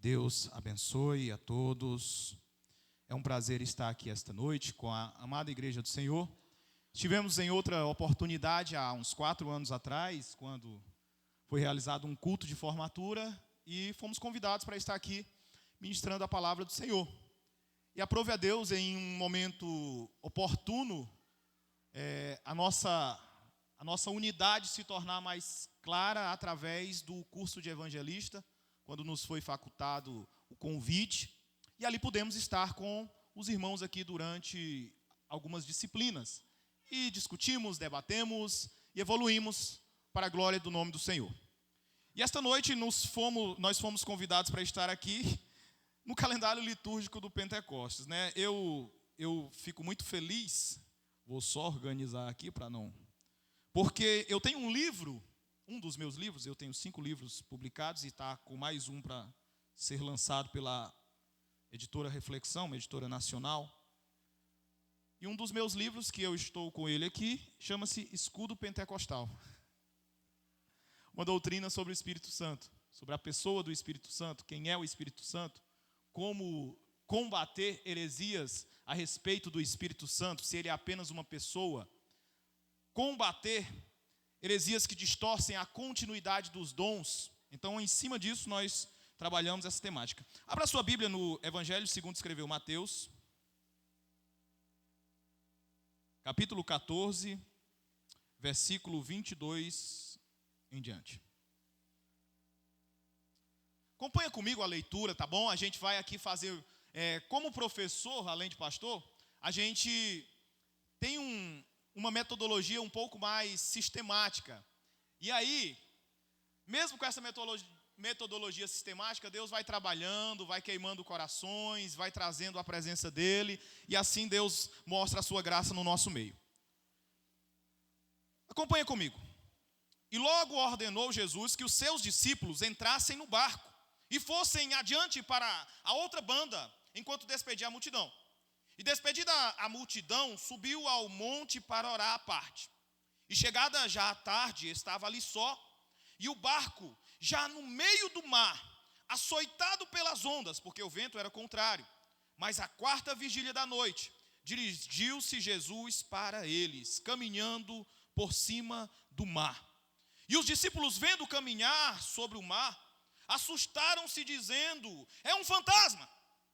Deus abençoe a todos. É um prazer estar aqui esta noite com a amada Igreja do Senhor. Estivemos em outra oportunidade há uns 4 anos atrás, quando foi realizado um culto de formatura e fomos convidados para estar aqui ministrando a palavra do Senhor. E aprove a Deus, em um momento oportuno, a nossa unidade se tornar mais clara através do curso de evangelista, quando nos foi facultado o convite, e ali pudemos estar com os irmãos aqui durante algumas disciplinas. E discutimos, debatemos e evoluímos para a glória do nome do Senhor. E esta noite nós fomos convidados para estar aqui no calendário litúrgico do Pentecostes, né? Eu fico muito feliz, vou só organizar aqui para não... Porque eu tenho um livro, um dos meus livros, eu tenho 5 livros publicados e está com mais um para ser lançado pela editora Reflexão, uma editora nacional. E um dos meus livros, que eu estou com ele aqui, chama-se Escudo Pentecostal. Uma doutrina sobre o Espírito Santo, sobre a pessoa do Espírito Santo, quem é o Espírito Santo, como combater heresias a respeito do Espírito Santo, se ele é apenas uma pessoa, combater heresias que distorcem a continuidade dos dons. Então, em cima disso, nós trabalhamos essa temática. Abra sua Bíblia no Evangelho segundo escreveu Mateus, capítulo 14, versículo 22 em diante. Acompanha comigo a leitura, tá bom? A gente vai aqui fazer, como professor, além de pastor, a gente tem uma metodologia um pouco mais sistemática. E aí, mesmo com essa metodologia sistemática, Deus vai trabalhando, vai queimando corações, vai trazendo a presença dEle, e assim Deus mostra a sua graça no nosso meio. Acompanha comigo. E logo ordenou Jesus que os seus discípulos entrassem no barco e fossem adiante para a outra banda, enquanto despedia a multidão. E despedida a multidão, subiu ao monte para orar à parte. E chegada já à tarde, estava ali só, e o barco já no meio do mar, açoitado pelas ondas, porque o vento era contrário. Mas à 4ª vigília da noite, dirigiu-se Jesus para eles, caminhando por cima do mar. E os discípulos, vendo caminhar sobre o mar, assustaram-se, dizendo: é um fantasma!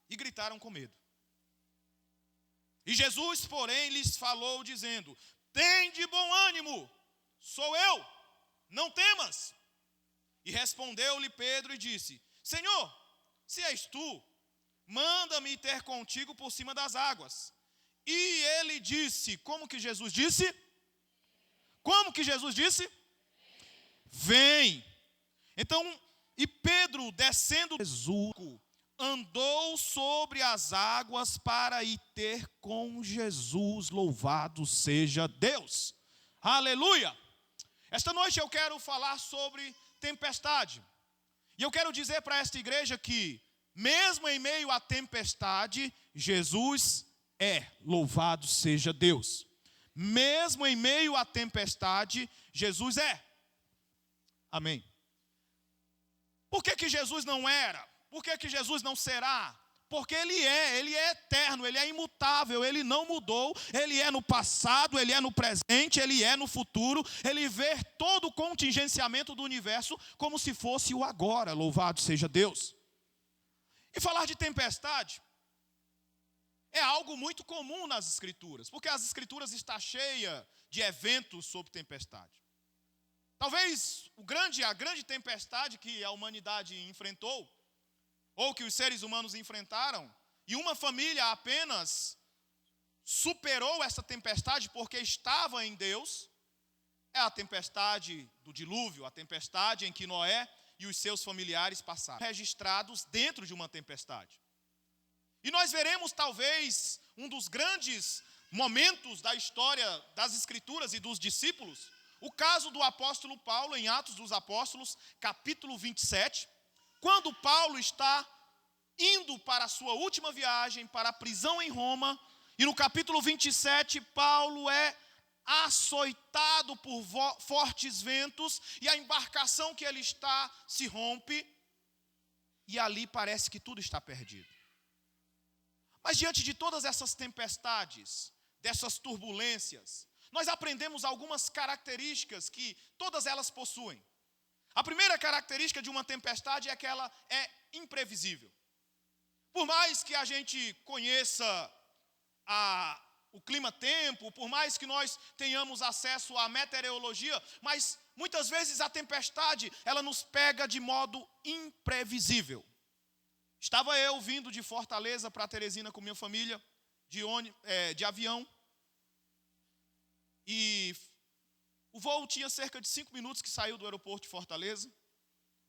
E gritaram com medo. E Jesus, porém, lhes falou, dizendo: tende bom ânimo, sou eu, não temas. E respondeu-lhe Pedro e disse: Senhor, se és tu, manda-me ter contigo por cima das águas. E ele disse, como que Jesus disse? Como que Jesus disse? Vem. Então, e Pedro, descendo Jesus, andou sobre as águas para ir ter com Jesus. Louvado seja Deus. Aleluia. Esta noite eu quero falar sobre tempestade. E eu quero dizer para esta igreja que, mesmo em meio à tempestade, Jesus é. Louvado seja Deus. Mesmo em meio à tempestade, Jesus é. Amém. Por que Jesus não era? Por que Jesus não será? Porque Ele é eterno, Ele é imutável, Ele não mudou, Ele é no passado, Ele é no presente, Ele é no futuro, Ele vê todo o contingenciamento do universo como se fosse o agora, louvado seja Deus. E falar de tempestade é algo muito comum nas Escrituras, porque as Escrituras estão cheias de eventos sobre tempestade. Talvez a grande tempestade que a humanidade enfrentou, ou que os seres humanos enfrentaram, e uma família apenas superou essa tempestade porque estava em Deus, é a tempestade do dilúvio, a tempestade em que Noé e os seus familiares passaram, registrados dentro de uma tempestade. E nós veremos talvez um dos grandes momentos da história das Escrituras e dos discípulos, o caso do apóstolo Paulo em Atos dos Apóstolos, capítulo 27, quando Paulo está indo para a sua última viagem, para a prisão em Roma, e no capítulo 27, Paulo é açoitado por fortes ventos, e a embarcação que ele está se rompe, e ali parece que tudo está perdido. Mas diante de todas essas tempestades, dessas turbulências, nós aprendemos algumas características que todas elas possuem. A primeira característica de uma tempestade é que ela é imprevisível. Por mais que a gente conheça o clima-tempo, por mais que nós tenhamos acesso à meteorologia, mas muitas vezes a tempestade, ela nos pega de modo imprevisível. Estava eu vindo de Fortaleza para Teresina com minha família, de avião, e o voo tinha cerca de 5 minutos que saiu do aeroporto de Fortaleza.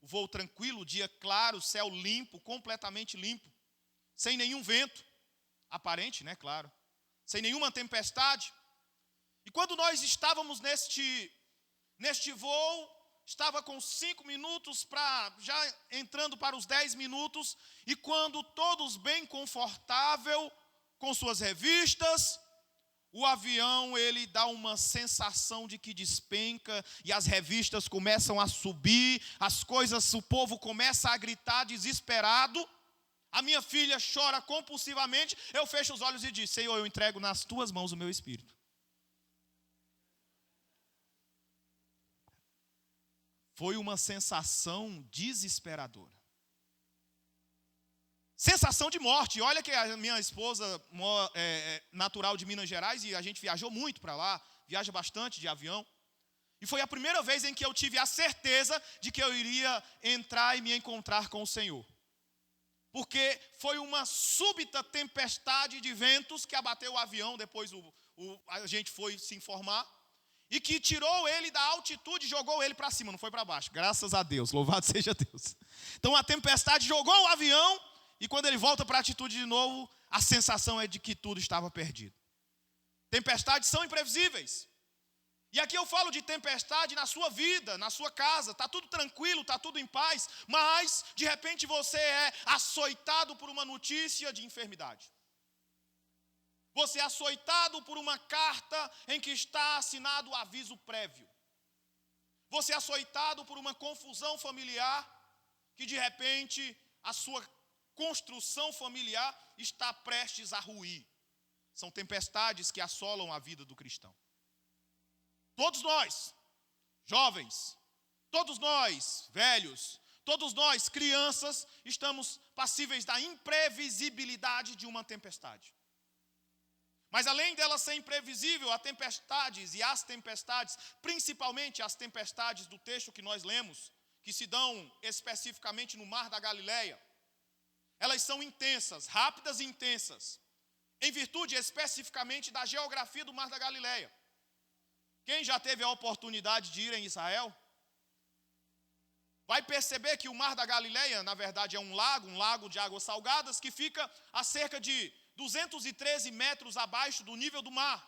O voo tranquilo, dia claro, céu limpo, completamente limpo, sem nenhum vento, aparente, né, claro, sem nenhuma tempestade. E quando nós estávamos neste voo, estava com 5 minutos já entrando para os 10 minutos, e quando todos bem confortável, com suas revistas, o avião, ele dá uma sensação de que despenca, e as revistas começam a subir, o povo começa a gritar desesperado. A minha filha chora compulsivamente, eu fecho os olhos e digo: Senhor, eu entrego nas tuas mãos o meu espírito. Foi uma sensação desesperadora. Sensação de morte. Olha que a minha esposa é natural de Minas Gerais e a gente viajou muito para lá, viaja bastante de avião. E foi a primeira vez em que eu tive a certeza de que eu iria entrar e me encontrar com o Senhor. Porque foi uma súbita tempestade de ventos que abateu o avião, depois a gente foi se informar, e que tirou ele da altitude e jogou ele para cima, não foi para baixo. Graças a Deus, louvado seja Deus. Então a tempestade jogou o avião, e quando ele volta para a altitude de novo, a sensação é de que tudo estava perdido. Tempestades são imprevisíveis. E aqui eu falo de tempestade na sua vida, na sua casa. Está tudo tranquilo, está tudo em paz, mas de repente você é açoitado por uma notícia de enfermidade. Você é açoitado por uma carta em que está assinado o aviso prévio. Você é açoitado por uma confusão familiar que de repente a sua construção familiar está prestes a ruir. São tempestades que assolam a vida do cristão. Todos nós, jovens, todos nós, velhos, todos nós, crianças, estamos passíveis da imprevisibilidade de uma tempestade. Mas além dela ser imprevisível, as tempestades, principalmente as tempestades do texto que nós lemos, que se dão especificamente no Mar da Galileia, elas são intensas, rápidas e intensas, em virtude especificamente da geografia do Mar da Galileia. Quem já teve a oportunidade de ir em Israel, vai perceber que o Mar da Galileia, na verdade, é um lago de águas salgadas, que fica a cerca de 213 metros abaixo do nível do mar,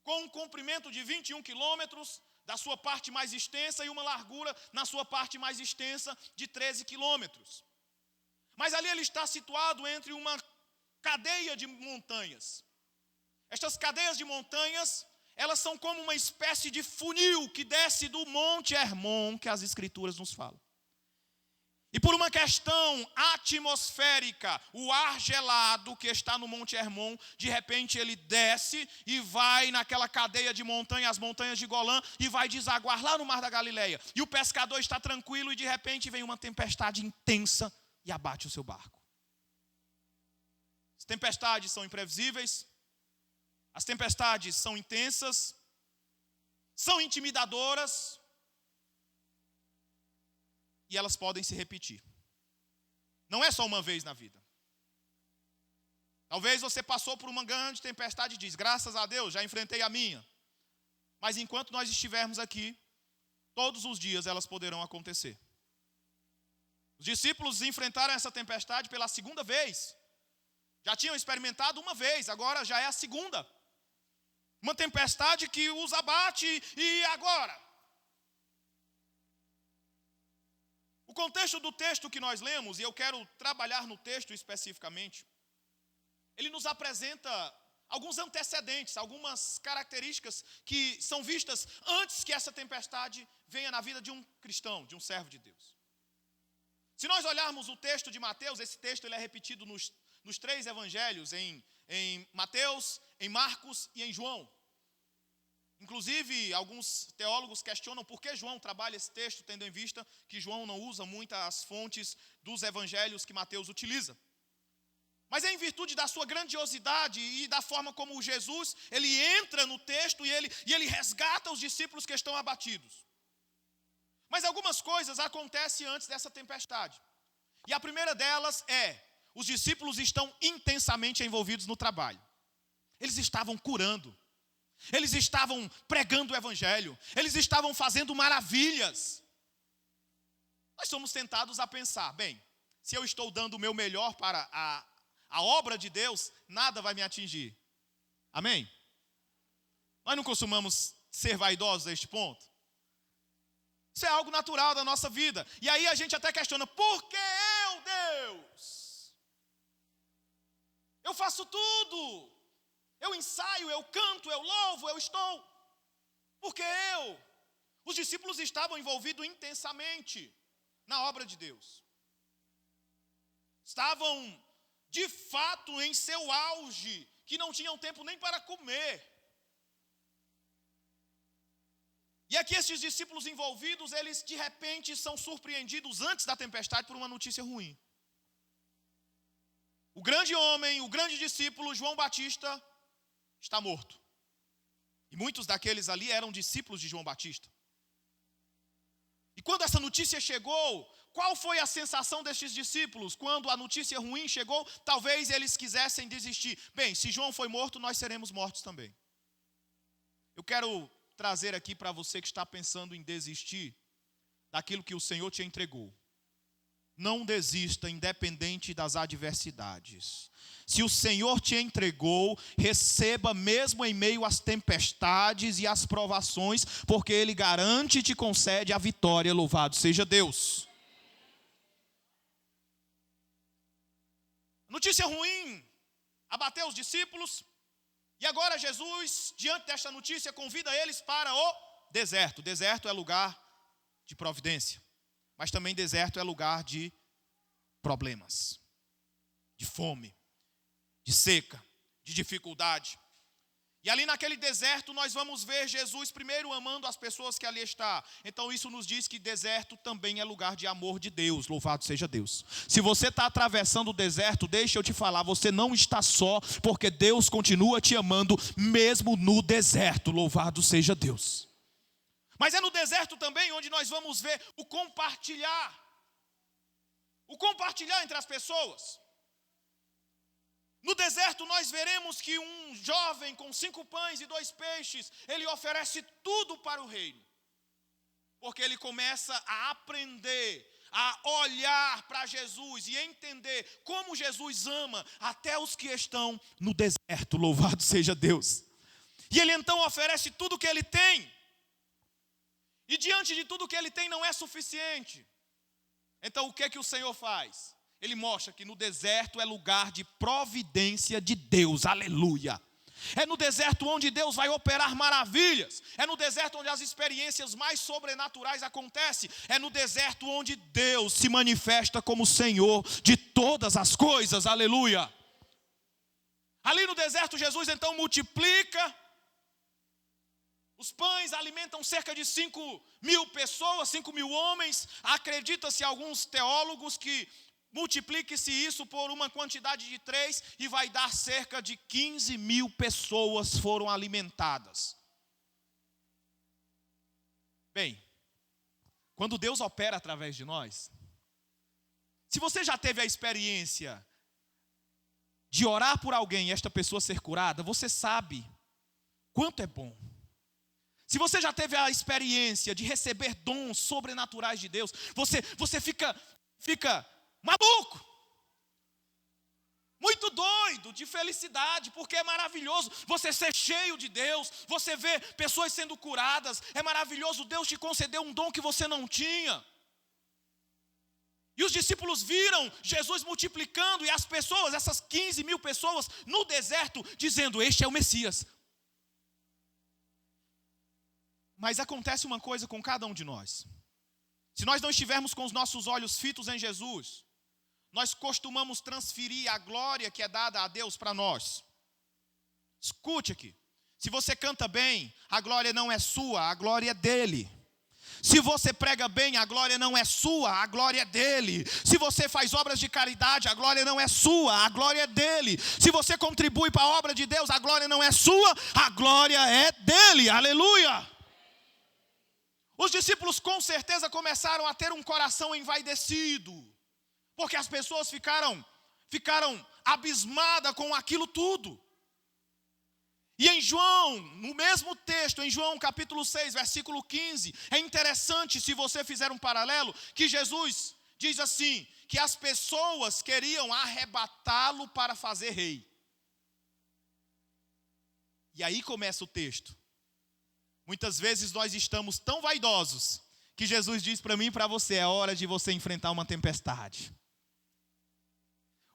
com um comprimento de 21 quilômetros da sua parte mais extensa e uma largura na sua parte mais extensa de 13 quilômetros. Mas ali ele está situado entre uma cadeia de montanhas. Estas cadeias de montanhas, elas são como uma espécie de funil que desce do Monte Hermon, que as Escrituras nos falam. E por uma questão atmosférica, o ar gelado que está no Monte Hermon, de repente ele desce e vai naquela cadeia de montanhas, as montanhas de Golã, e vai desaguar lá no Mar da Galileia. E o pescador está tranquilo e de repente vem uma tempestade intensa e abate o seu barco. As tempestades são imprevisíveis, as tempestades são intensas, são intimidadoras, e elas podem se repetir. Não é só uma vez na vida. Talvez você passou por uma grande tempestade e diz: graças a Deus, já enfrentei a minha. Mas enquanto nós estivermos aqui, todos os dias elas poderão acontecer. Os discípulos enfrentaram essa tempestade pela segunda vez. Já tinham experimentado uma vez, agora já é a segunda. Uma tempestade que os abate, e agora? O contexto do texto que nós lemos, e eu quero trabalhar no texto especificamente, ele nos apresenta alguns antecedentes, algumas características que são vistas antes que essa tempestade venha na vida de um cristão, de um servo de Deus. Se nós olharmos o texto de Mateus, esse texto ele é repetido nos 3 evangelhos, em Mateus, em Marcos e em João. Inclusive, alguns teólogos questionam por que João trabalha esse texto, tendo em vista que João não usa muitas fontes dos evangelhos que Mateus utiliza. Mas é em virtude da sua grandiosidade e da forma como Jesus, ele entra no texto e ele resgata os discípulos que estão abatidos. Mas algumas coisas acontecem antes dessa tempestade. E a primeira delas é, os discípulos estão intensamente envolvidos no trabalho. Eles estavam curando. Eles estavam pregando o evangelho. Eles estavam fazendo maravilhas. Nós somos tentados a pensar, bem, se eu estou dando o meu melhor para a obra de Deus, nada vai me atingir. Amém? Nós não costumamos ser vaidosos a este ponto. Isso é algo natural da nossa vida. E aí a gente até questiona, por que eu, Deus? Eu faço tudo. Eu ensaio, eu canto, eu louvo, eu estou. Por que eu? Os discípulos estavam envolvidos intensamente na obra de Deus. Estavam, de fato, em seu auge, que não tinham tempo nem para comer. E aqui esses discípulos envolvidos, eles de repente são surpreendidos antes da tempestade por uma notícia ruim. O grande homem, o grande discípulo, João Batista, está morto. E muitos daqueles ali eram discípulos de João Batista. E quando essa notícia chegou, qual foi a sensação destes discípulos? Quando a notícia ruim chegou, talvez eles quisessem desistir. Bem, se João foi morto, nós seremos mortos também. Eu quero trazer aqui para você que está pensando em desistir daquilo que o Senhor te entregou. Não desista, independente das adversidades. Se o Senhor te entregou, receba mesmo em meio às tempestades e às provações, porque Ele garante e te concede a vitória, louvado seja Deus. Notícia ruim abateu os discípulos, e agora Jesus, diante desta notícia, convida eles para o deserto. Deserto é lugar de providência, mas também deserto é lugar de problemas, de fome, de seca, de dificuldade. E ali naquele deserto nós vamos ver Jesus primeiro amando as pessoas que ali estão. Então isso nos diz que deserto também é lugar de amor de Deus, louvado seja Deus. Se você está atravessando o deserto, deixa eu te falar, você não está só, porque Deus continua te amando mesmo no deserto, louvado seja Deus. Mas é no deserto também onde nós vamos ver o compartilhar entre as pessoas. No deserto nós veremos que um jovem com 5 pães e 2 peixes, ele oferece tudo para o reino. Porque ele começa a aprender, a olhar para Jesus e entender como Jesus ama até os que estão no deserto, louvado seja Deus. E ele então oferece tudo o que ele tem. E diante de tudo que ele tem não é suficiente. Então o que o Senhor faz? Ele mostra que no deserto é lugar de providência de Deus, aleluia. É no deserto onde Deus vai operar maravilhas. É no deserto onde as experiências mais sobrenaturais acontecem. É no deserto onde Deus se manifesta como Senhor de todas as coisas, aleluia. Ali no deserto Jesus então multiplica. Os pães alimentam cerca de 5.000 pessoas, 5.000 homens. Acredita-se alguns teólogos que multiplique-se isso por uma quantidade de 3 e vai dar cerca de 15.000 pessoas foram alimentadas. Bem, quando Deus opera através de nós, se você já teve a experiência de orar por alguém e esta pessoa ser curada, você sabe quanto é bom. Se você já teve a experiência de receber dons sobrenaturais de Deus, você fica maluco, muito doido de felicidade, porque é maravilhoso você ser cheio de Deus, você vê pessoas sendo curadas, é maravilhoso, Deus te concedeu um dom que você não tinha. E os discípulos viram Jesus multiplicando e as pessoas, essas 15.000 pessoas no deserto, dizendo, este é o Messias. Mas acontece uma coisa com cada um de nós. Se nós não estivermos com os nossos olhos fitos em Jesus, nós costumamos transferir a glória que é dada a Deus para nós. Escute aqui. Se você canta bem, a glória não é sua, a glória é dele. Se você prega bem, a glória não é sua, a glória é dele. Se você faz obras de caridade, a glória não é sua, a glória é dele. Se você contribui para a obra de Deus, a glória não é sua, a glória é dele. Aleluia! Os discípulos com certeza começaram a ter um coração envaidecido, porque as pessoas ficaram abismadas com aquilo tudo. E em João, no mesmo texto, em João capítulo 6, versículo 15, é interessante, se você fizer um paralelo, que Jesus diz assim, que as pessoas queriam arrebatá-lo para fazer rei. E aí começa o texto. Muitas vezes nós estamos tão vaidosos, que Jesus diz para mim e para você, é hora de você enfrentar uma tempestade.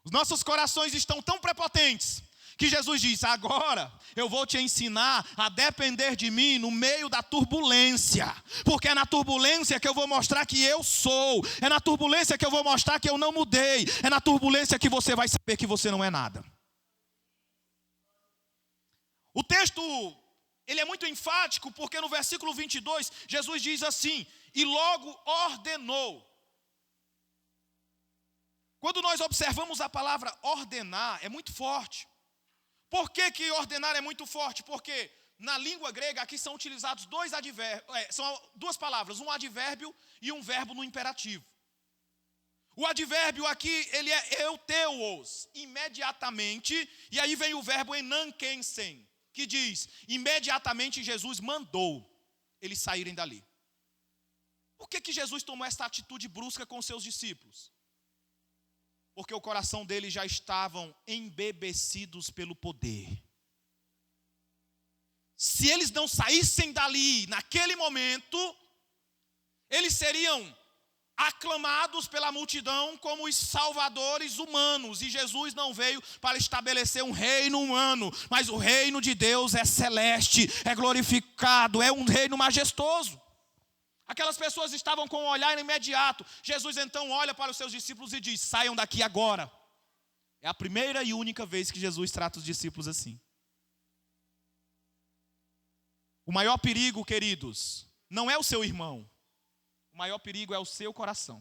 Os nossos corações estão tão prepotentes, que Jesus diz, agora eu vou te ensinar a depender de mim no meio da turbulência. Porque é na turbulência que eu vou mostrar que eu sou. É na turbulência que eu vou mostrar que eu não mudei. É na turbulência que você vai saber que você não é nada. O texto, ele é muito enfático, porque no versículo 22, Jesus diz assim, e logo ordenou. Quando nós observamos a palavra ordenar, é muito forte. Por que ordenar é muito forte? Porque na língua grega aqui são utilizados são duas palavras, um advérbio e um verbo no imperativo. O advérbio aqui, ele é euteuos, imediatamente, e aí vem o verbo enankensen, que diz, imediatamente Jesus mandou eles saírem dali. Por que Jesus tomou essa atitude brusca com seus discípulos? Porque o coração deles já estavam embebecidos pelo poder. Se eles não saíssem dali, naquele momento, eles seriam aclamados pela multidão como os salvadores humanos. E Jesus não veio para estabelecer um reino humano, mas o reino de Deus é celeste, é glorificado, é um reino majestoso. Aquelas pessoas estavam com um olhar imediato. Jesus então olha para os seus discípulos e diz, saiam daqui agora. É a primeira e única vez que Jesus trata os discípulos assim. O maior perigo, queridos, não é o seu irmão. O maior perigo é o seu coração.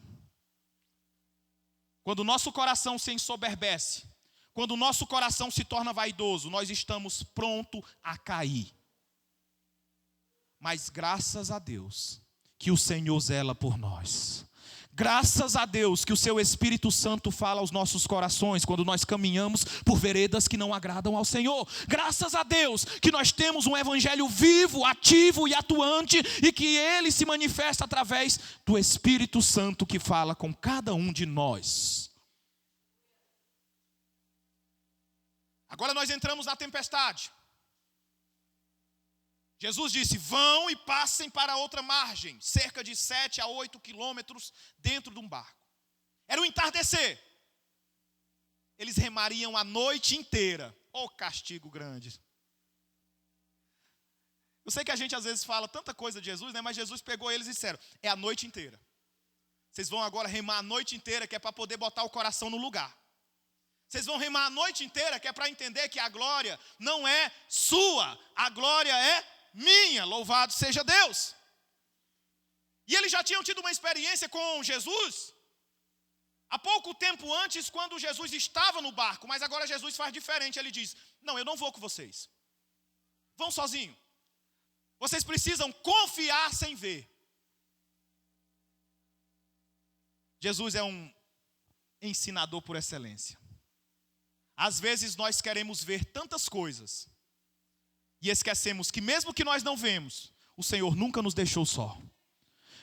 Quando o nosso coração se ensoberbece, quando o nosso coração se torna vaidoso, nós estamos prontos a cair. Mas graças a Deus que o Senhor zela por nós. Graças a Deus que o seu Espírito Santo fala aos nossos corações quando nós caminhamos por veredas que não agradam ao Senhor. Graças a Deus que nós temos um evangelho vivo, ativo e atuante e que ele se manifesta através do Espírito Santo que fala com cada um de nós. Agora nós entramos na tempestade. Jesus disse, vão e passem para outra margem, cerca de 7 a 8 quilômetros dentro de um barco. Era o entardecer. Eles remariam a noite inteira. Oh, castigo grande. Eu sei que a gente às vezes fala tanta coisa de Jesus, né? Mas Jesus pegou eles e disseram, é a noite inteira. Vocês vão agora remar a noite inteira, que é para poder botar o coração no lugar. Vocês vão remar a noite inteira, que é para entender que a glória não é sua, a glória é minha, louvado seja Deus. E eles já tinham tido uma experiência com Jesus há pouco tempo antes, quando Jesus estava no barco, mas agora Jesus faz diferente. Ele diz, não, eu não vou com vocês, vão sozinho. Vocês precisam confiar sem ver. Jesus é um ensinador por excelência. Às vezes nós queremos ver tantas coisas e esquecemos que mesmo que nós não vemos, o Senhor nunca nos deixou só.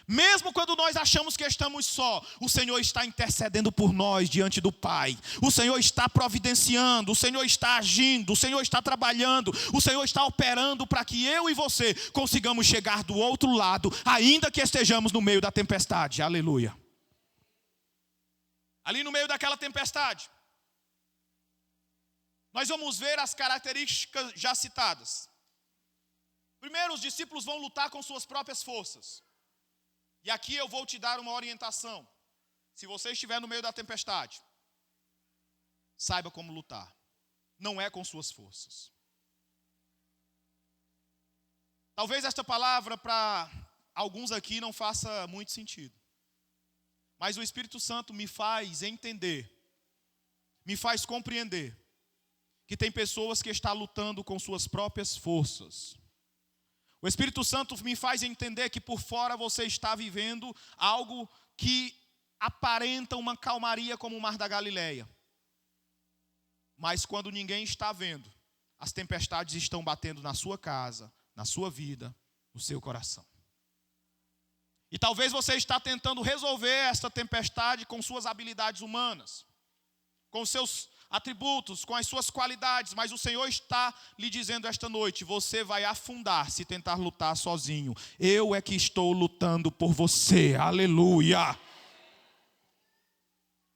Mesmo quando nós achamos que estamos só, o Senhor está intercedendo por nós diante do Pai. O Senhor está providenciando, o Senhor está agindo, o Senhor está trabalhando, o Senhor está operando para que eu e você consigamos chegar do outro lado, ainda que estejamos no meio da tempestade. Aleluia. Ali no meio daquela tempestade, nós vamos ver as características já citadas. Primeiro, os discípulos vão lutar com suas próprias forças. E aqui eu vou te dar uma orientação. Se você estiver no meio da tempestade, saiba como lutar. Não é com suas forças. Talvez esta palavra para alguns aqui não faça muito sentido. Mas o Espírito Santo me faz entender, me faz compreender que tem pessoas que estão lutando com suas próprias forças. O Espírito Santo me faz entender que por fora você está vivendo algo que aparenta uma calmaria como o Mar da Galileia. Mas quando ninguém está vendo, as tempestades estão batendo na sua casa, na sua vida, no seu coração. E talvez você está tentando resolver esta tempestade com suas habilidades humanas, com seus atributos, com as suas qualidades, mas o Senhor está lhe dizendo esta noite: você vai afundar se tentar lutar sozinho. Eu é que estou lutando por você. Aleluia!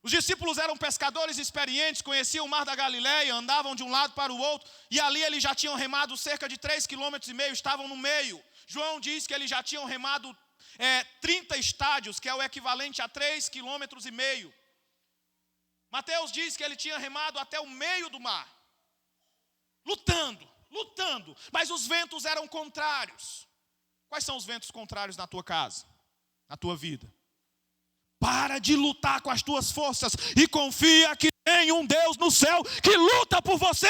Os discípulos eram pescadores experientes, conheciam o Mar da Galileia, andavam de um lado para o outro, e ali eles já tinham remado cerca de 3,5 km, estavam no meio. João diz que eles já tinham remado 30 estádios, que é o equivalente a 3,5 km. Mateus diz que ele tinha remado até o meio do mar, lutando, mas os ventos eram contrários. Quais são os ventos contrários na tua casa, na tua vida? Para de lutar com as tuas forças e confia que tem um Deus no céu que luta por você.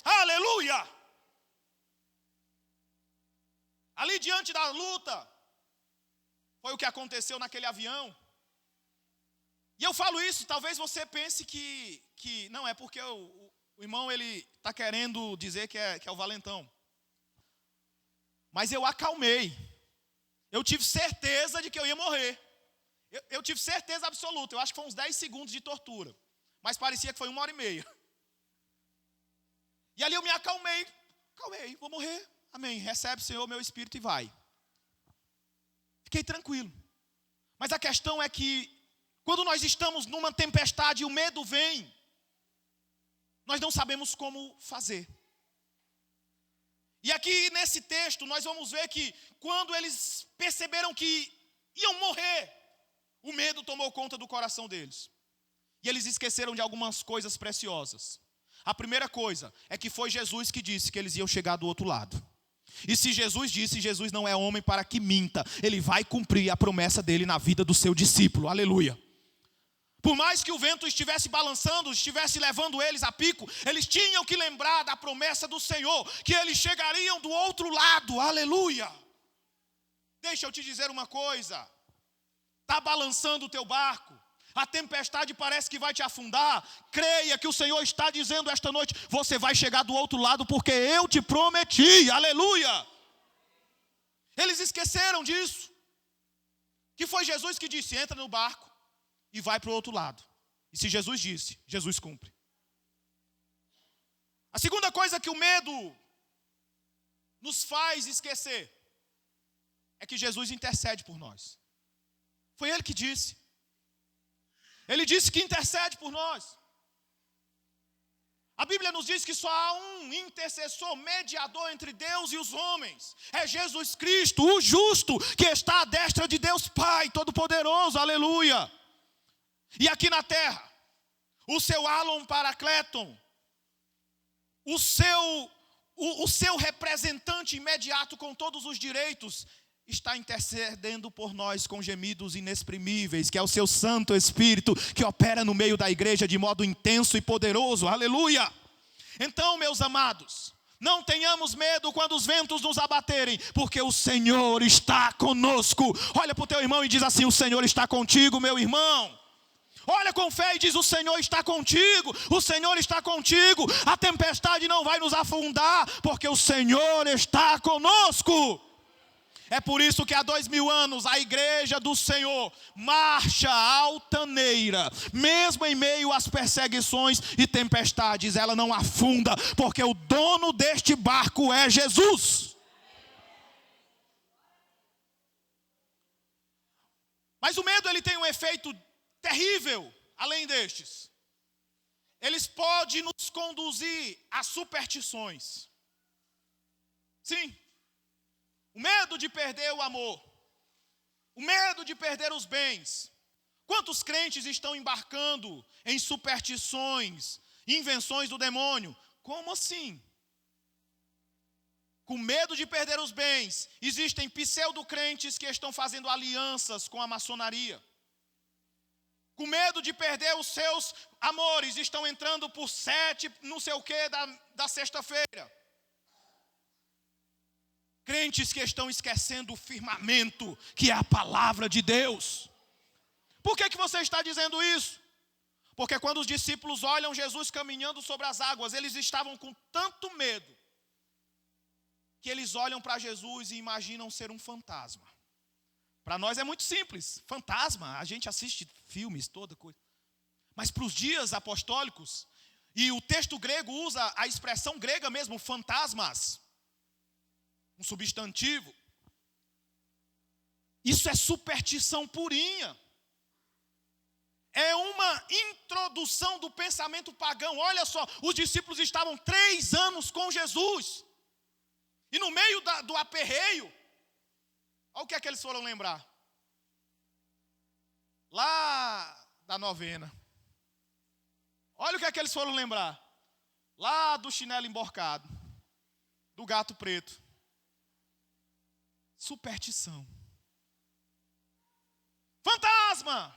Aleluia! Ali diante da luta, foi o que aconteceu naquele avião. E eu falo isso, talvez você pense que não, é porque o irmão ele está querendo dizer que é o valentão. Mas eu acalmei. Eu tive certeza de que eu ia morrer. Eu tive certeza absoluta. Eu acho que foi uns 10 segundos de tortura. Mas parecia que foi 1h30. E ali eu me acalmei. Vou morrer. Amém. Recebe, Senhor, meu espírito e vai. Fiquei tranquilo. Mas a questão é que quando nós estamos numa tempestade e o medo vem, nós não sabemos como fazer. E aqui nesse texto nós vamos ver que quando eles perceberam que iam morrer, o medo tomou conta do coração deles. E eles esqueceram de algumas coisas preciosas. A primeira coisa é que foi Jesus que disse que eles iam chegar do outro lado. E se Jesus disse, Jesus não é homem para que minta. Ele vai cumprir a promessa dele na vida do seu discípulo. Aleluia. Por mais que o vento estivesse balançando, estivesse levando eles a pico, eles tinham que lembrar da promessa do Senhor, que eles chegariam do outro lado. Aleluia. Deixa eu te dizer uma coisa. Está balançando o teu barco, a tempestade parece que vai te afundar. Creia que o Senhor está dizendo esta noite: você vai chegar do outro lado, porque eu te prometi. Aleluia. Eles esqueceram disso, que foi Jesus que disse: entra no barco e vai para o outro lado. E se Jesus disse, Jesus cumpre. A segunda coisa que o medo nos faz esquecer é que Jesus intercede por nós. Foi Ele que disse. Ele disse que intercede por nós. A Bíblia nos diz que só há um intercessor, mediador entre Deus e os homens. É Jesus Cristo, o justo, que está à destra de Deus Pai Todo-Poderoso. Aleluia. E aqui na terra, o seu Alon Paracleton, o seu representante imediato com todos os direitos, está intercedendo por nós com gemidos inexprimíveis, que é o seu Santo Espírito, que opera no meio da igreja de modo intenso e poderoso. Aleluia. Então, meus amados, não tenhamos medo quando os ventos nos abaterem, porque o Senhor está conosco. Olha para o teu irmão e diz assim: o Senhor está contigo, meu irmão. Olha com fé e diz: o Senhor está contigo, o Senhor está contigo. A tempestade não vai nos afundar, porque o Senhor está conosco. É por isso que há 2000 anos a igreja do Senhor marcha altaneira, mesmo em meio às perseguições e tempestades, ela não afunda, porque o dono deste barco é Jesus. Mas o medo ele tem um efeito terrível, além destes. Eles podem nos conduzir a superstições. Sim. O medo de perder o amor. O medo de perder os bens. Quantos crentes estão embarcando em superstições, invenções do demônio? Como assim? Com medo de perder os bens, existem pseudo-crentes que estão fazendo alianças com a maçonaria. Com medo de perder os seus amores, estão entrando por 7, não sei o que, da sexta-feira. Crentes que estão esquecendo o firmamento, que é a palavra de Deus. Por que você está dizendo isso? Porque quando os discípulos olham Jesus caminhando sobre as águas, eles estavam com tanto medo, que eles olham para Jesus e imaginam ser um fantasma. Para nós é muito simples, fantasma, a gente assiste filmes, toda coisa. Mas para os dias apostólicos, e o texto grego usa a expressão grega mesmo, fantasmas, um substantivo. Isso é superstição purinha. É uma introdução do pensamento pagão. Olha só, os discípulos estavam 3 anos com Jesus. E no meio do aperreio, olha o que é que eles foram lembrar. Lá da novena. Olha o que é que eles foram lembrar. Lá do chinelo emborcado. Do gato preto. Superstição. Fantasma.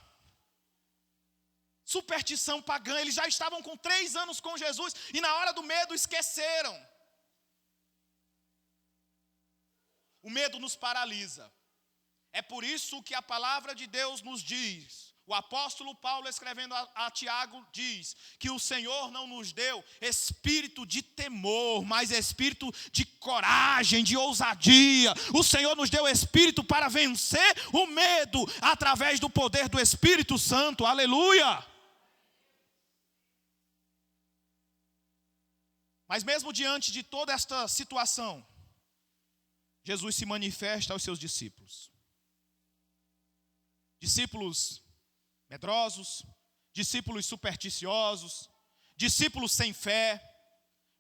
Superstição pagã. Eles já estavam com 3 anos com Jesus e na hora do medo esqueceram. O medo nos paralisa. É por isso que a palavra de Deus nos diz, o apóstolo Paulo escrevendo a Tiago diz, que o Senhor não nos deu espírito de temor, mas espírito de coragem, de ousadia. O Senhor nos deu espírito para vencer o medo, através do poder do Espírito Santo, aleluia. Mas mesmo diante de toda esta situação, Jesus se manifesta aos seus discípulos. Discípulos medrosos, discípulos supersticiosos, discípulos sem fé.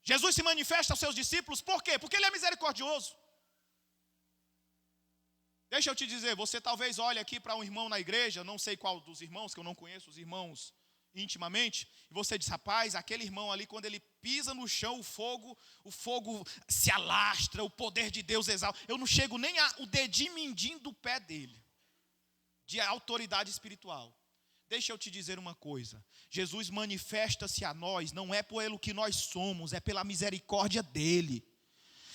Jesus se manifesta aos seus discípulos, por quê? Porque Ele é misericordioso. Deixa eu te dizer, você talvez olhe aqui para um irmão na igreja, não sei qual dos irmãos, que eu não conheço os irmãos intimamente, e você diz, rapaz, aquele irmão ali, quando ele pisa no chão, o fogo se alastra, o poder de Deus exalta. Eu não chego nem o dedinho mindinho do pé dele, de autoridade espiritual. Deixa eu te dizer uma coisa, Jesus manifesta-se a nós, não é pelo que nós somos, é pela misericórdia dele.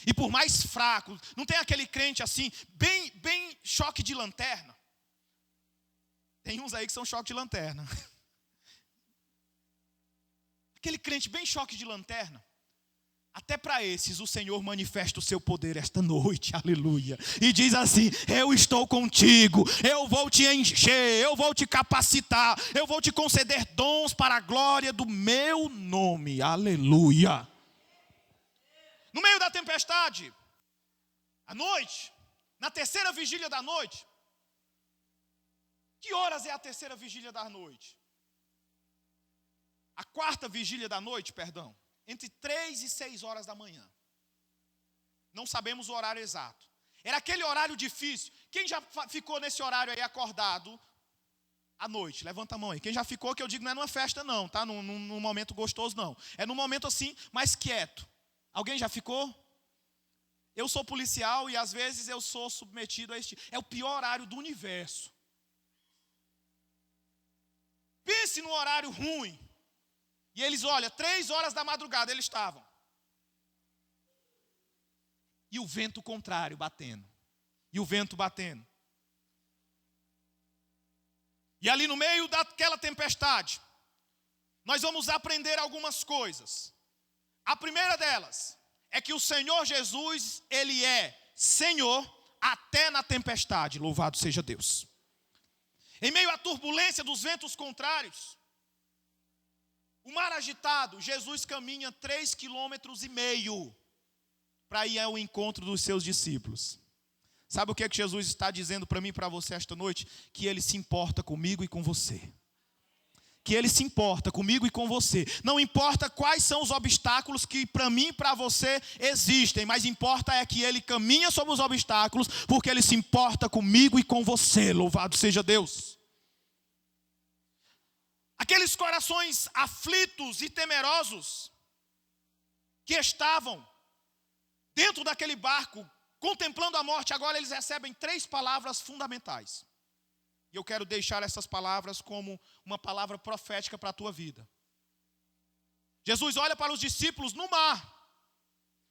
E por mais fraco, não tem aquele crente assim, bem choque de lanterna? Tem uns aí que são choque de lanterna. Aquele crente bem choque de lanterna. Até para esses o Senhor manifesta o seu poder esta noite, aleluia. E diz assim, eu estou contigo, eu vou te encher, eu vou te capacitar, eu vou te conceder dons para a glória do meu nome, aleluia. No meio da tempestade, à noite, na terceira vigília da noite. Que horas é a terceira vigília da noite? A quarta vigília da noite, perdão, entre 3 e 6 horas da manhã. Não sabemos o horário exato. Era aquele horário difícil. Quem já ficou nesse horário aí acordado à noite? Levanta a mão aí. Quem já ficou, que eu digo, não é numa festa não, tá? Num momento gostoso não. É num momento assim, mais quieto. Alguém já ficou? Eu sou policial e às vezes eu sou submetido a este. É o pior horário do universo. Pense num horário ruim. E eles, olha, 3 horas da madrugada eles estavam. E o vento contrário batendo. E o vento batendo. E ali no meio daquela tempestade, nós vamos aprender algumas coisas. A primeira delas é que o Senhor Jesus, Ele é Senhor até na tempestade. Louvado seja Deus. Em meio à turbulência dos ventos contrários, o mar agitado, Jesus caminha 3,5 km para ir ao encontro dos seus discípulos. Sabe o que é que Jesus está dizendo para mim e para você esta noite? Que Ele se importa comigo e com você. que Ele se importa comigo e com você. Não importa quais são os obstáculos que para mim e para você existem, mas importa é que Ele caminha sobre os obstáculos, porque Ele se importa comigo e com você. Louvado seja Deus. Aqueles corações aflitos e temerosos que estavam dentro daquele barco, contemplando a morte, agora eles recebem 3 palavras fundamentais. E eu quero deixar essas palavras como uma palavra profética para a tua vida. Jesus olha para os discípulos no mar.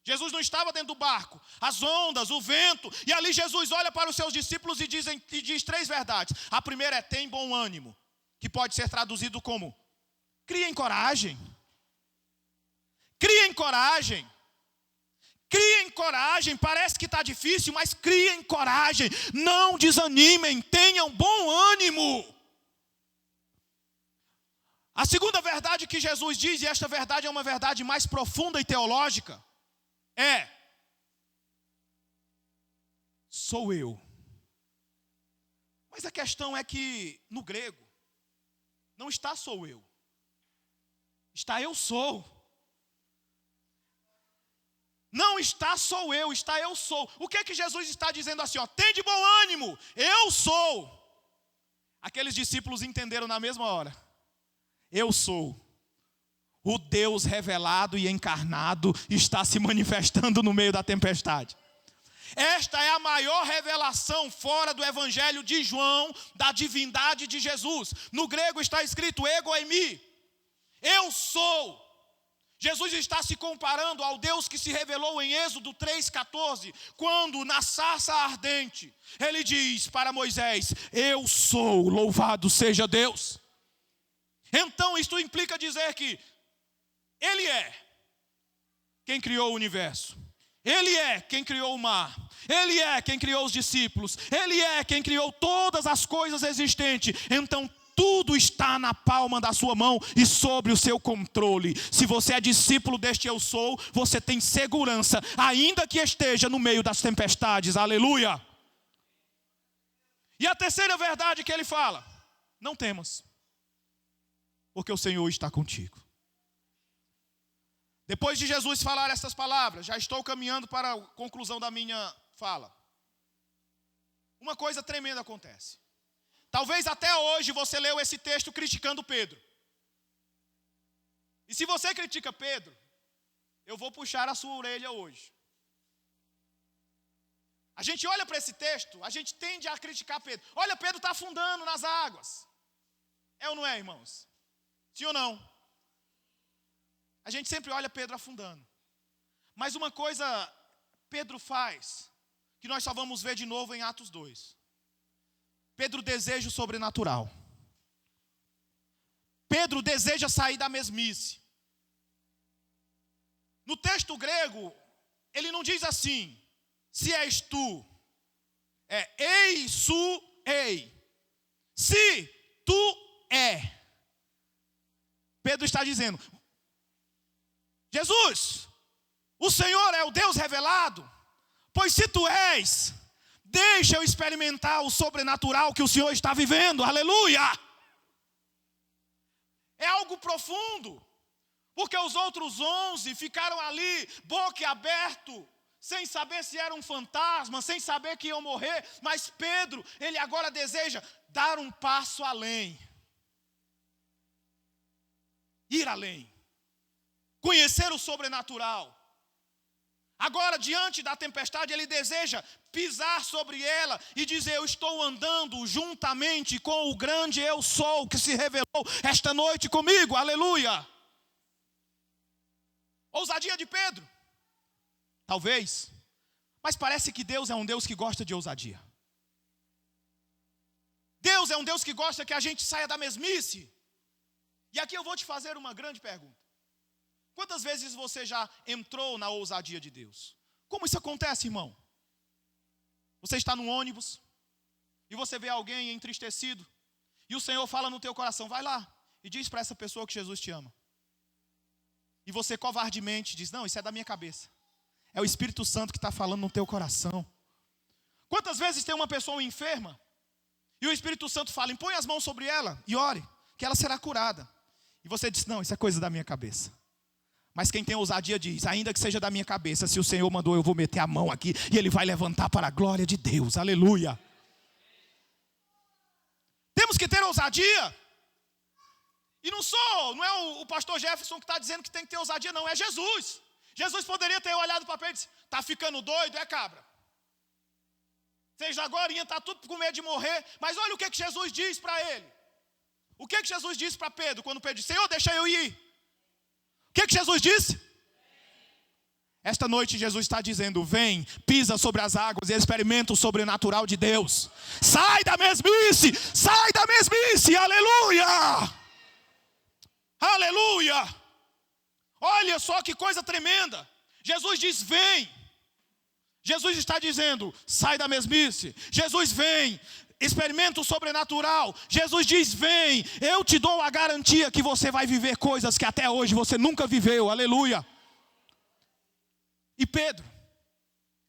Jesus não estava dentro do barco. As ondas, o vento. E ali Jesus olha para os seus discípulos e diz 3 verdades. A primeira é: tem bom ânimo. Que pode ser traduzido como: criem coragem. Criem coragem. Criem coragem, parece que está difícil, mas criem coragem, não desanimem, tenham bom ânimo. A segunda verdade que Jesus diz, e esta verdade é uma verdade mais profunda e teológica, é: sou eu. Mas a questão é que no grego, não está sou eu, está eu sou. Não está sou eu, está eu sou. O que é que Jesus está dizendo assim? Ó, tem de bom ânimo, eu sou. Aqueles discípulos entenderam na mesma hora. Eu sou. O Deus revelado e encarnado está se manifestando no meio da tempestade. Esta é a maior revelação fora do Evangelho de João, da divindade de Jesus. No grego está escrito ego eimi. Eu sou. Jesus está se comparando ao Deus que se revelou em Êxodo 3,14, quando na sarça ardente, ele diz para Moisés: eu sou, louvado seja Deus. Então isto implica dizer que Ele é quem criou o universo, Ele é quem criou o mar, Ele é quem criou os discípulos, Ele é quem criou todas as coisas existentes. Então tudo está na palma da sua mão e sobre o seu controle. Se você é discípulo deste eu sou, você tem segurança, ainda que esteja no meio das tempestades. Aleluia. E a terceira verdade que ele fala: não temas, porque o Senhor está contigo. Depois de Jesus falar essas palavras, já estou caminhando para a conclusão da minha fala. Uma coisa tremenda acontece. Talvez até hoje você leu esse texto criticando Pedro. E se você critica Pedro, eu vou puxar a sua orelha hoje. A gente olha para esse texto, a gente tende a criticar Pedro. Olha, Pedro está afundando nas águas. É ou não é, irmãos? Sim ou não? A gente sempre olha Pedro afundando. Mas uma coisa Pedro faz, que nós só vamos ver de novo em Atos 2. Pedro deseja o sobrenatural. Pedro deseja sair da mesmice. No texto grego, ele não diz assim: se és tu. É ei, su, ei. Se tu é. Pedro está dizendo: Jesus, o Senhor é o Deus revelado. Pois se tu és, deixa eu experimentar o sobrenatural que o Senhor está vivendo. Aleluia! É algo profundo. Porque os outros 11 ficaram ali, boca aberto, sem saber se era um fantasma, sem saber que iam morrer. Mas Pedro, ele agora deseja dar um passo além. Ir além. Conhecer o sobrenatural. Agora, diante da tempestade, ele deseja pisar sobre ela e dizer: eu estou andando juntamente com o grande eu sou, que se revelou esta noite comigo. Aleluia! Ousadia de Pedro? Talvez. Mas parece que Deus é um Deus que gosta de ousadia. Deus é um Deus que gosta que a gente saia da mesmice. E aqui eu vou te fazer uma grande pergunta. Quantas vezes você já entrou na ousadia de Deus? Como isso acontece, irmão? Você está no ônibus e você vê alguém entristecido e o Senhor fala no teu coração: vai lá e diz para essa pessoa que Jesus te ama. E você covardemente diz: não, isso é da minha cabeça. É o Espírito Santo que está falando no teu coração. Quantas vezes tem uma pessoa enferma e o Espírito Santo fala: impõe as mãos sobre ela e ore. que ela será curada. E você diz, não, isso é coisa da minha cabeça. Mas quem tem ousadia diz, ainda que seja da minha cabeça, se o Senhor mandou, eu vou meter a mão aqui e Ele vai levantar para a glória de Deus. Aleluia. Temos que ter ousadia. E não é o pastor Jefferson que está dizendo que tem que ter ousadia, não, é Jesus. Jesus poderia ter olhado para Pedro e disse, está ficando doido, é cabra. Vocês agora iam estar tudo com medo de morrer, mas olha o que Jesus diz para ele. O que Jesus disse para Pedro, quando Pedro disse, Senhor, deixa eu ir. O que Jesus disse? Esta noite Jesus está dizendo, vem, pisa sobre as águas e experimenta o sobrenatural de Deus. Sai da mesmice, aleluia. Aleluia. Olha só que coisa tremenda. Jesus diz, vem. Jesus está dizendo, sai da mesmice. Jesus vem, experimenta o sobrenatural. Jesus diz, vem, eu te dou a garantia que você vai viver coisas que até hoje você nunca viveu, aleluia. E Pedro,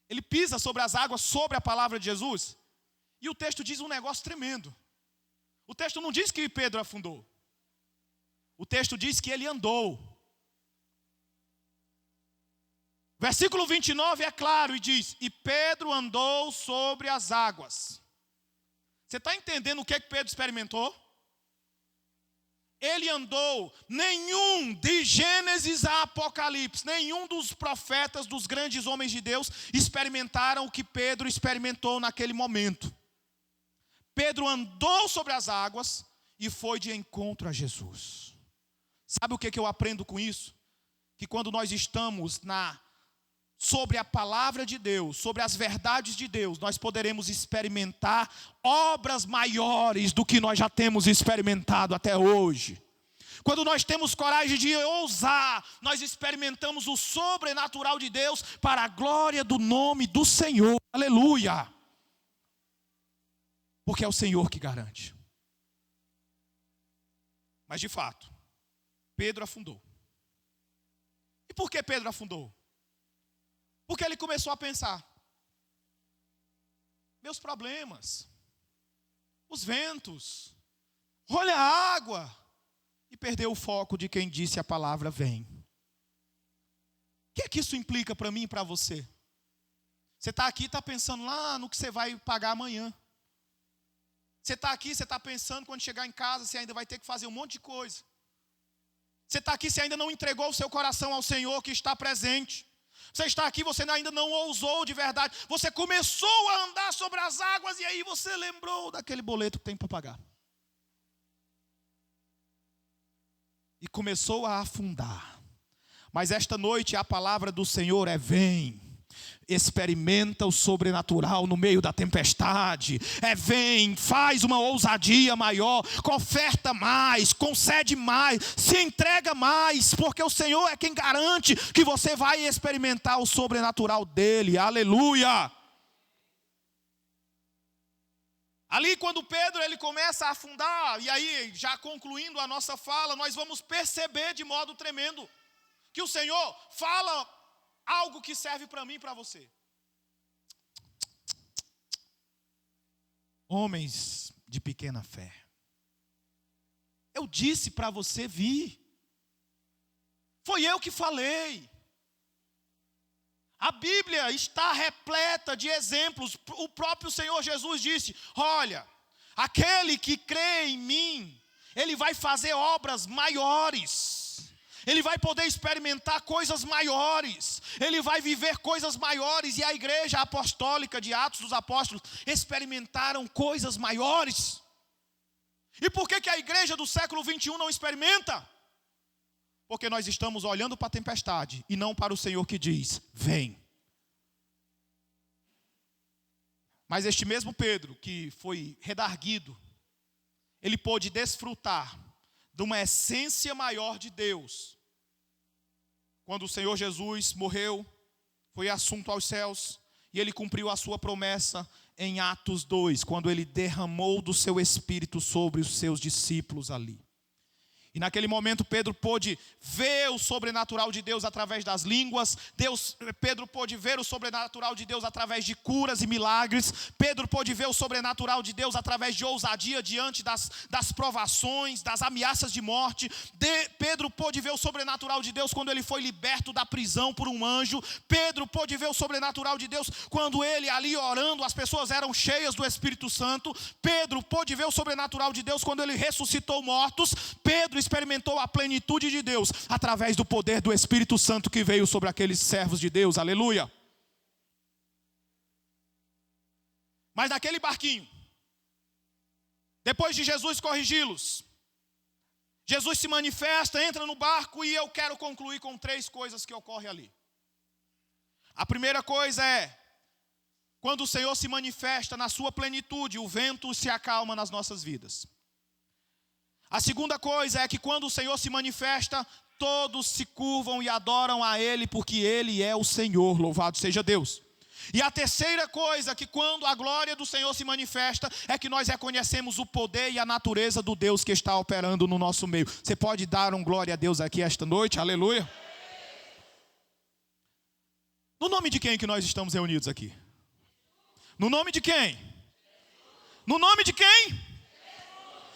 ele pisa sobre as águas, sobre a palavra de Jesus. E o texto diz um negócio tremendo. O texto não diz que Pedro afundou. O texto diz que ele andou. Versículo 29 é claro e diz, e Pedro andou sobre as águas. Você está entendendo o que Pedro experimentou? Ele andou, nenhum de Gênesis a Apocalipse, nenhum dos profetas, dos grandes homens de Deus, experimentaram o que Pedro experimentou naquele momento. Pedro andou sobre as águas e foi de encontro a Jesus. Sabe o que eu aprendo com isso? Que quando nós estamos sobre a palavra de Deus, sobre as verdades de Deus, nós poderemos experimentar obras maiores do que nós já temos experimentado até hoje. Quando nós temos coragem de ousar, nós experimentamos o sobrenatural de Deus para a glória do nome do Senhor. Aleluia! Porque é o Senhor que garante. Mas de fato, Pedro afundou. E por que Pedro afundou? Porque ele começou a pensar, meus problemas, os ventos, olha a água, e perdeu o foco de quem disse a palavra vem. O que é que isso implica para mim e para você? Você está aqui e está pensando lá no que você vai pagar amanhã. Você está aqui, você está pensando quando chegar em casa, você ainda vai ter que fazer um monte de coisa. Você está aqui, você ainda não entregou o seu coração ao Senhor que está presente. Você está aqui, você ainda não ousou de verdade. Você começou a andar sobre as águas e aí você lembrou daquele boleto que tem para pagar. E começou a afundar. Mas esta noite a palavra do Senhor é vem. Experimenta o sobrenatural no meio da tempestade. Vem, faz uma ousadia maior, oferta mais, concede mais, se entrega mais, porque o Senhor é quem garante que você vai experimentar o sobrenatural dele. Aleluia! Ali quando Pedro ele começa a afundar, e aí já concluindo a nossa fala, nós vamos perceber de modo tremendo que o Senhor fala algo que serve para mim e para você. Homens de pequena fé. Eu disse para você vir. Foi eu que falei. A Bíblia está repleta de exemplos. O próprio Senhor Jesus disse, olha, aquele que crê em mim, ele vai fazer obras maiores. Ele vai poder experimentar coisas maiores. Ele vai viver coisas maiores. E a igreja apostólica de Atos dos Apóstolos experimentaram coisas maiores. E por que a igreja do século 21 não experimenta? Porque nós estamos olhando para a tempestade e não para o Senhor que diz, vem. Mas este mesmo Pedro que foi redarguido, ele pôde desfrutar de uma essência maior de Deus. Quando o Senhor Jesus morreu, foi assunto aos céus, e ele cumpriu a sua promessa em Atos 2, quando ele derramou do seu Espírito sobre os seus discípulos ali. E naquele momento Pedro pôde ver o sobrenatural de Deus através das línguas. Pedro pôde ver o sobrenatural de Deus através de curas e milagres. Pedro pôde ver o sobrenatural de Deus através de ousadia diante das provações, das ameaças de morte. Pedro pôde ver o sobrenatural de Deus quando ele foi liberto da prisão por um anjo. Pedro pôde ver o sobrenatural de Deus quando ele ali orando, as pessoas eram cheias do Espírito Santo. Pedro pôde ver o sobrenatural de Deus quando ele ressuscitou mortos. Pedro experimentou a plenitude de Deus através do poder do Espírito Santo que veio sobre aqueles servos de Deus, aleluia. Mas naquele barquinho, depois de Jesus corrigi-los, Jesus se manifesta, entra no barco e eu quero concluir com 3 coisas que ocorrem ali. A primeira coisa é, quando o Senhor se manifesta na sua plenitude, o vento se acalma nas nossas vidas. A segunda coisa é que quando o Senhor se manifesta, todos se curvam e adoram a Ele, porque Ele é o Senhor, louvado seja Deus. E a terceira coisa, que quando a glória do Senhor se manifesta, é que nós reconhecemos o poder e a natureza do Deus que está operando no nosso meio. Você pode dar um glória a Deus aqui esta noite, aleluia? No nome de quem que nós estamos reunidos aqui? No nome de quem? No nome de quem?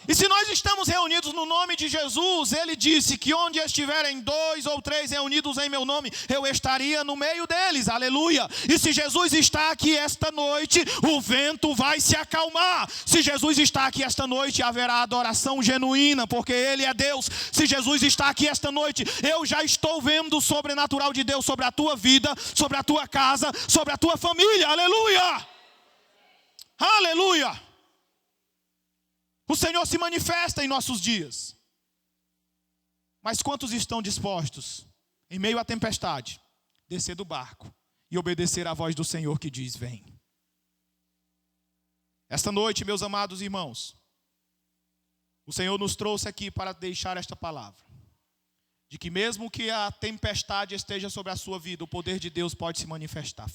E se nós estamos reunidos no nome de Jesus, Ele disse que onde estiverem 2 ou 3 reunidos em meu nome, eu estaria no meio deles, aleluia. E se Jesus está aqui esta noite, o vento vai se acalmar. Se Jesus está aqui esta noite, haverá adoração genuína, porque Ele é Deus. Se Jesus está aqui esta noite, eu já estou vendo o sobrenatural de Deus sobre a tua vida, sobre a tua casa, sobre a tua família, aleluia. Aleluia. O Senhor se manifesta em nossos dias. Mas quantos estão dispostos, em meio à tempestade, descer do barco e obedecer à voz do Senhor que diz, vem? Esta noite, meus amados irmãos, o Senhor nos trouxe aqui para deixar esta palavra. De que mesmo que a tempestade esteja sobre a sua vida, o poder de Deus pode se manifestar.